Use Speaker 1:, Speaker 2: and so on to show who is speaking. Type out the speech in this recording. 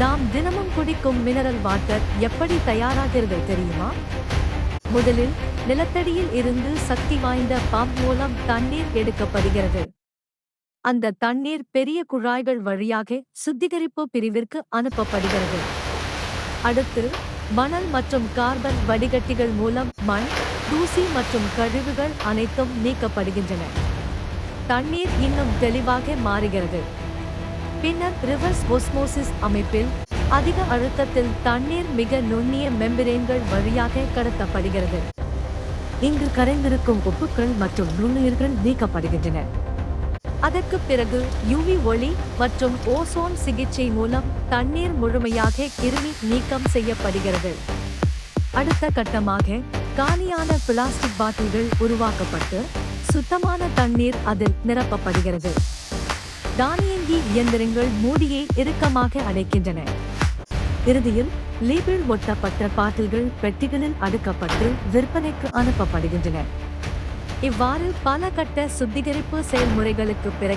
Speaker 1: நாம் தினமும் குடிக்கும் மினரல் வாட்டர் எப்படி தயாராகிறது தெரியுமா? முதலில் நிலத்தடியில் இருந்து சக்தி வாய்ந்த பம்ப் மூலம் தண்ணீர் எடுக்கப்படுகிறது. அந்த தண்ணீர் பெரிய குழாய்கள் வழியாக சுத்திகரிப்பு பிரிவிற்கு அனுப்பப்படுகிறது. அடுத்து மணல் மற்றும் கார்பன் வடிகட்டிகள் மூலம் மண், தூசி மற்றும் கழிவுகள் அனைத்தும் நீக்கப்படுகின்றன. தண்ணீர் இன்னும் தெளிவாக மாறுகிறது. பின்னர் ரிவர்ஸ் ஒஸ்மோசிஸ் அமைப்பில் அதிக அழுத்தத்தில் தண்ணீர் மிக நுண்ணிய மெம்பிரேன்கள் வழியாக கடத்தப்படுகிறது. இங்கு கரைந்திருக்கும் உப்புக்கள் மற்றும் நுண்ணுயிர்கள் நீக்கப்படுகின்றன. அதற்கு பிறகு யுவி ஒளி மற்றும் ஓசோன் சிகிச்சை மூலம் தண்ணீர் முழுமையாக கிருமி நீக்கம் செய்யப்படுகிறது. அடுத்த கட்டமாக காலியான பிளாஸ்டிக் பாட்டில்கள் உருவாக்கப்பட்டு சுத்தமான தண்ணீர் அதில் நிரப்பப்படுகிறது. தானியங்கி இயந்திரங்கள் மூடியை இறுக்கமாக அடைக்கின்றன. இறுதியில் லேபிள் ஒட்டப்பட்ட பாட்டில்கள் பெட்டிகளில் அடுக்கப்பட்டு விற்பனைக்கு அனுப்பப்படுகின்றன. இவ்வாறு பல கட்ட சுத்திகரிப்பு செயல்முறைகளுக்கு பிறகு